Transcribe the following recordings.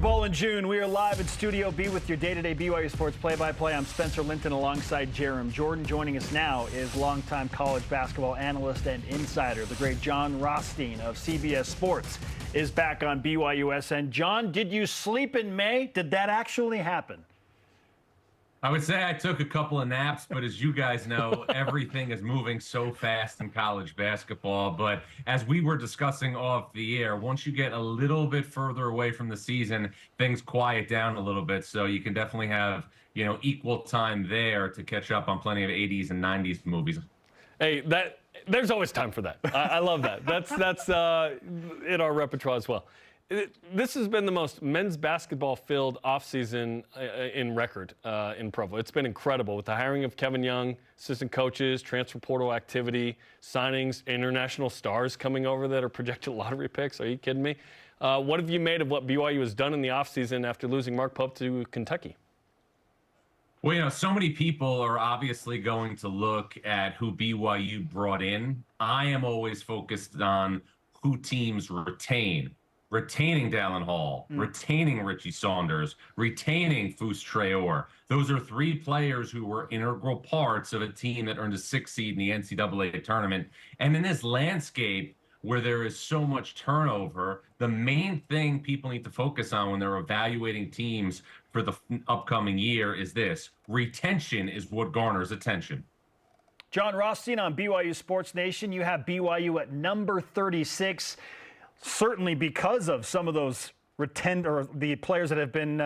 Bowl in June. We are live in Studio B with your day-to-day BYU Sports play-by-play. I'm Spencer Linton alongside Jarom. Jordan joining us now is longtime college basketball analyst and insider. The great Jon Rothstein of CBS Sports is back on BYUSN. John, did you sleep in May? Did that actually happen? I would say I took a couple of naps, but as you guys know, everything is moving so fast in college basketball. But as we were discussing off the air, once you get a little bit further away from the season, things quiet down a little bit. So you can definitely have, equal time there to catch up on plenty of 80s and 90s movies. Hey, there's always time for that. I love that. That's in our repertoire as well. This has been the most men's basketball-filled offseason in record in Provo. It's been incredible with the hiring of Kevin Young, assistant coaches, transfer portal activity, signings, international stars coming over that are projected lottery picks. Are you kidding me? What have you made of what BYU has done in the offseason after losing Mark Pope to Kentucky? Well, so many people are obviously going to look at who BYU brought in. I am always focused on who teams retain. Retaining Dallin Hall, retaining Richie Saunders, retaining Fus Traore. Those are three players who were integral parts of a team that earned a 6th seed in the NCAA tournament. And in this landscape where there is so much turnover, the main thing people need to focus on when they're evaluating teams for the upcoming year is this. Retention is what garners attention. Jon Rothstein on BYU Sports Nation. You have BYU at number 36. Certainly because of some of those the players that have been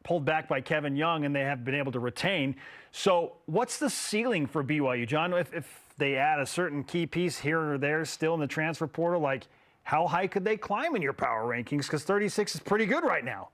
pulled back by Kevin Young and they have been able to retain. So what's the ceiling for BYU, John? If they add a certain key piece here or there still in the transfer portal, like how high could they climb in your power rankings? Because 36 is pretty good right now.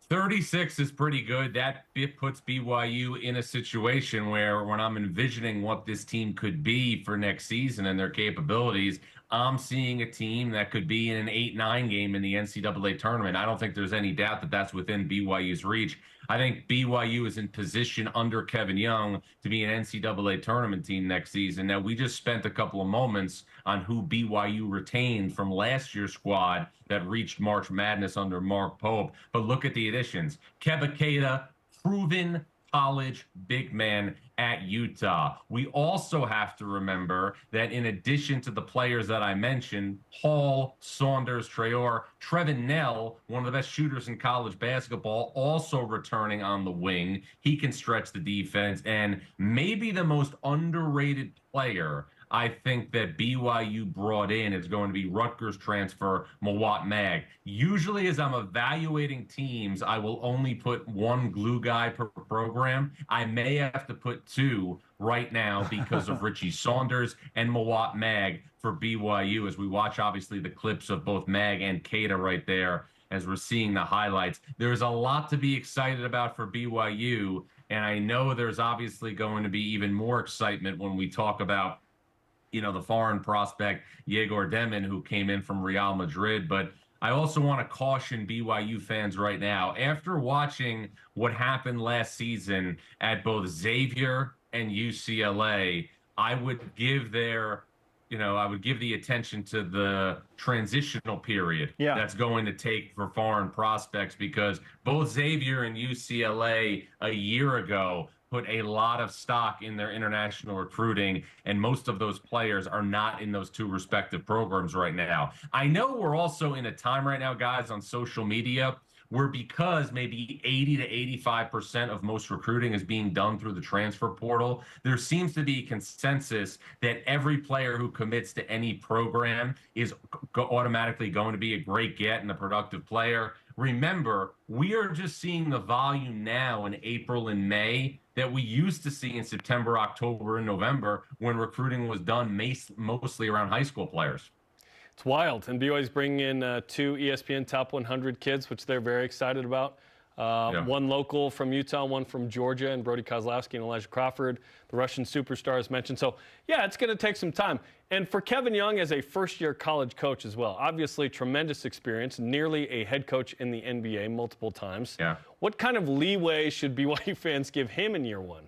36 is pretty good. That puts BYU in a situation where when I'm envisioning what this team could be for next season and their capabilities, I'm seeing a team that could be in an 8-9 game in the NCAA tournament. I don't think there's any doubt that that's within BYU's reach. I think BYU is in position under Kevin Young to be an NCAA tournament team next season. Now, we just spent a couple of moments on who BYU retained from last year's squad that reached March Madness under Mark Pope. But look at the additions. Keba Keita, proven college big man at Utah. We also have to remember that in addition to the players that I mentioned, Hall, Saunders, Traore, Trevin Knell, one of the best shooters in college basketball, also returning on the wing. He can stretch the defense, and maybe the most underrated player I think that BYU brought in is going to be Rutgers transfer Mawot Mag. Usually as I'm evaluating teams, I will only put one glue guy per program. I may have to put two right now because of Richie Saunders and Mawot Mag for BYU as we watch obviously the clips of both Mag and Keita right there as we're seeing the highlights. There's a lot to be excited about for BYU, and I know there's obviously going to be even more excitement when we talk about the foreign prospect, Yegor Demin, who came in from Real Madrid. But I also want to caution BYU fans right now, after watching what happened last season at both Xavier and UCLA, I would give the attention to the transitional period that's going to take for foreign prospects, because both Xavier and UCLA a year ago put a lot of stock in their international recruiting, and most of those players are not in those two respective programs right now. I know we're also in a time right now, guys, on social media where because maybe 80 to 85% of most recruiting is being done through the transfer portal, there seems to be consensus that every player who commits to any program is automatically going to be a great get and a productive player. Remember, we are just seeing the volume now in April and May that we used to see in September, October, and November when recruiting was done mostly around high school players. It's wild. And BYU's bringing in 2 ESPN Top 100 kids, which they're very excited about. One local from Utah, one from Georgia, and Brody Kozlowski and Elijah Crawford, the Russian superstar as mentioned. So, yeah, it's going to take some time. And for Kevin Young as a first-year college coach as well, obviously tremendous experience, nearly a head coach in the NBA multiple times. Yeah. What kind of leeway should BYU fans give him in year one?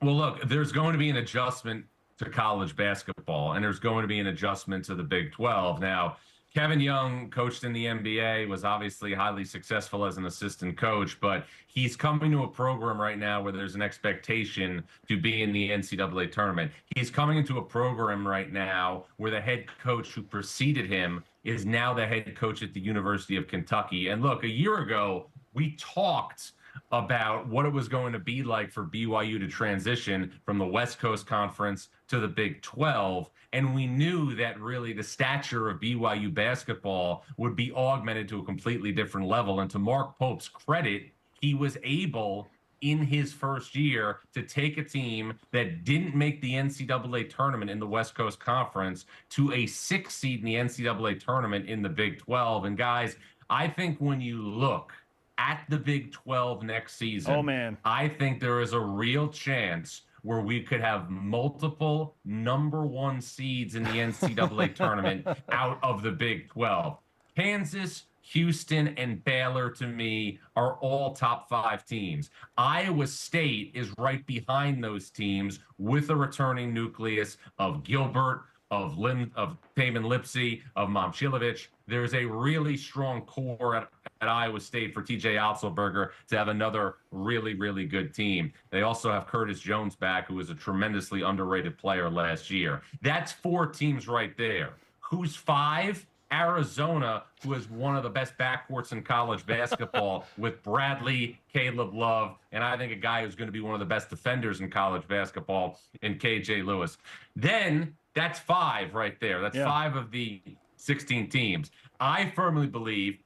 Well, look, there's going to be an adjustment to college basketball, and there's going to be an adjustment to the Big 12. Now, Kevin Young coached in the NBA, was obviously highly successful as an assistant coach, but he's coming to a program right now where there's an expectation to be in the NCAA tournament. He's coming into a program right now where the head coach who preceded him is now the head coach at the University of Kentucky. And look, a year ago, we talked about what it was going to be like for BYU to transition from the West Coast Conference to the Big 12. And we knew that really the stature of BYU basketball would be augmented to a completely different level. And to Mark Pope's credit, he was able in his first year to take a team that didn't make the NCAA tournament in the West Coast Conference to a 6th seed in the NCAA tournament in the Big 12. And guys, I think when you look at the Big 12 next season, oh man, I think there is a real chance where we could have multiple #1 seeds in the NCAA tournament out of the Big 12. Kansas, Houston, and Baylor, to me, are all top 5 teams. Iowa State is right behind those teams with a returning nucleus of Gilbert, of Taman Lipsey, of Momcilovic. There's a really strong core at Iowa State for TJ Otzelberger to have another really, really good team. They also have Curtis Jones back, who was a tremendously underrated player last year. That's 4 teams right there. Who's 5? Arizona, who is one of the best backcourts in college basketball with Bradley, Caleb Love, and I think a guy who's going to be one of the best defenders in college basketball in KJ Lewis. Then that's 5 right there. That's 5 of the 16 teams. I firmly believe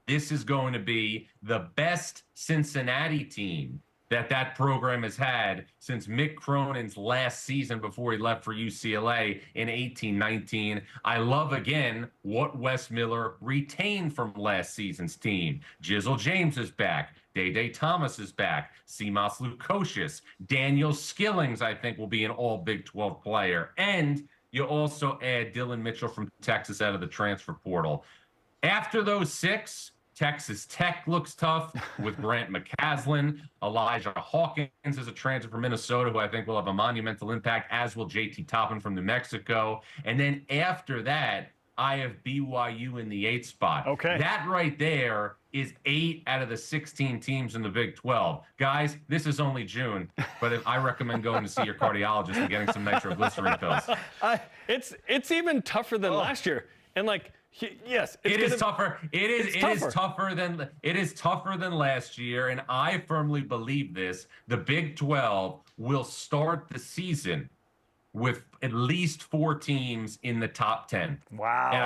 this is going to be the best Cincinnati team that program has had since Mick Cronin's last season before he left for UCLA in 18-19. I love, again, what Wes Miller retained from last season's team. Jizzle James is back. Day Thomas is back. Simas Lukosius. Daniel Skillings, I think, will be an all Big 12 player. And you also add Dylan Mitchell from Texas out of the transfer portal. After those 6, Texas Tech looks tough with Grant McCaslin. Elijah Hawkins is a transfer from Minnesota who I think will have a monumental impact, as will JT Toppin from New Mexico. And then after that, I have BYU in the 8th spot. Okay. That right there is 8 out of the 16 teams in the Big 12. Guys, this is only June, but I recommend going to see your cardiologist and getting some nitroglycerin pills. It's even tougher than last year. And like, yes, it is tougher. It is tougher than last year, and I firmly believe this. The Big 12 will start the season with at least 4 teams in the top 10. Wow. And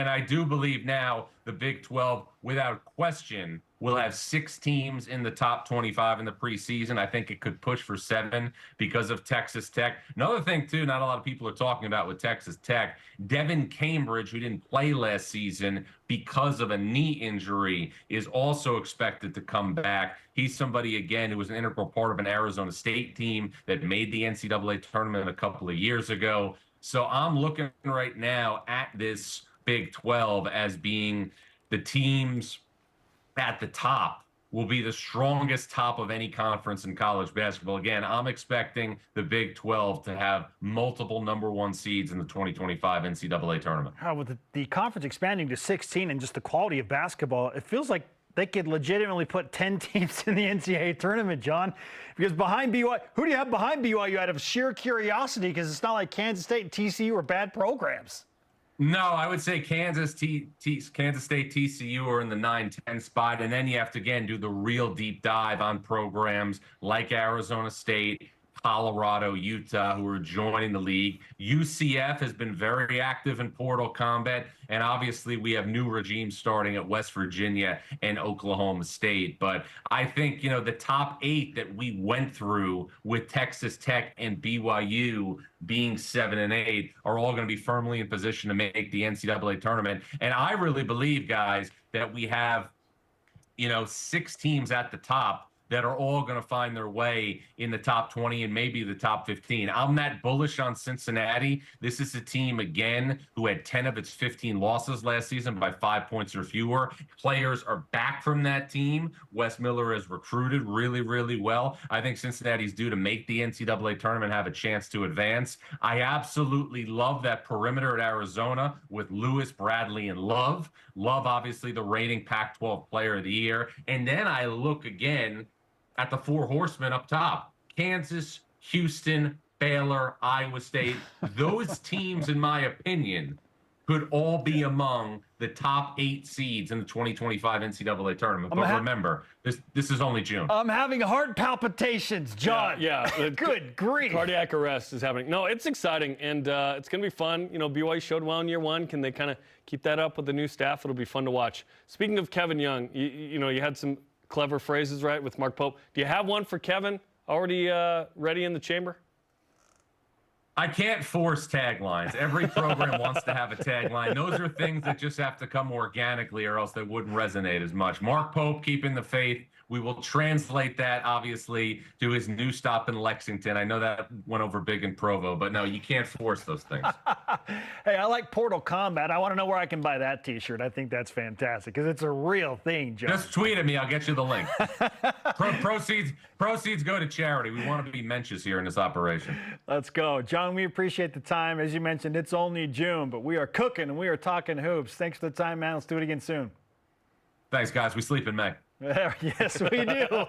I do believe now the Big 12, without question, will have 6 teams in the top 25 in the preseason. I think it could push for 7 because of Texas Tech. Another thing, too, not a lot of people are talking about with Texas Tech, Devin Cambridge, who didn't play last season because of a knee injury, is also expected to come back. He's somebody, again, who was an integral part of an Arizona State team that made the NCAA tournament a couple of years ago. So I'm looking right now at this Big 12 as being the teams at the top will be the strongest top of any conference in college basketball. Again, I'm expecting the Big 12 to have multiple #1 seeds in the 2025 NCAA tournament. With the conference expanding to 16 and just the quality of basketball, it feels like they could legitimately put 10 teams in the NCAA tournament, John. Because behind BYU, who do you have behind BYU out of sheer curiosity? Because it's not like Kansas State and TCU are bad programs. No, I would say Kansas State, TCU are in the 9-10 spot. And then you have to, again, do the real deep dive on programs like Arizona State, Colorado, Utah, who are joining the league. UCF has been very active in portal combat. And obviously, we have new regimes starting at West Virginia and Oklahoma State. But I think, the top 8 that we went through with Texas Tech and BYU being 7 and 8 are all going to be firmly in position to make the NCAA tournament. And I really believe, guys, that we have, 6 teams at the top that are all going to find their way in the top 20 and maybe the top 15. I'm that bullish on Cincinnati. This is a team, again, who had 10 of its 15 losses last season by 5 points or fewer. Players are back from that team. Wes Miller has recruited really, really well. I think Cincinnati's due to make the NCAA tournament, have a chance to advance. I absolutely love that perimeter at Arizona with Lewis, Bradley, and Love. Love, obviously, the reigning Pac-12 Player of the Year. And then I look again at the four horsemen up top: Kansas, Houston, Baylor, Iowa State. Those teams, in my opinion, could all be among the top 8 seeds in the 2025 NCAA tournament. But remember, this is only June. I'm having heart palpitations, John. Yeah. Good grief. Cardiac arrest is happening. No, it's exciting, and it's going to be fun. You know, BYU showed well in year one. Can they kind of keep that up with the new staff? It'll be fun to watch. Speaking of Kevin Young, you know, you had some clever phrases, right, with Mark Pope. Do you have one for Kevin already ready in the chamber? I can't force taglines. Every program wants to have a tagline. Those are things that just have to come organically, or else they wouldn't resonate as much. Mark Pope, keeping the faith. We will translate that, obviously, to his new stop in Lexington. I know that went over big in Provo, but no, you can't force those things. Hey, I like Portal Combat. I want to know where I can buy that T-shirt. I think that's fantastic because it's a real thing, John. Just tweet at me. I'll get you the link. Proceeds go to charity. We want to be mentions here in this operation. Let's go. John, we appreciate the time. As you mentioned, it's only June, but we are cooking and we are talking hoops. Thanks for the time, man. Let's do it again soon. Thanks, guys. We sleep in May. Yes, we do.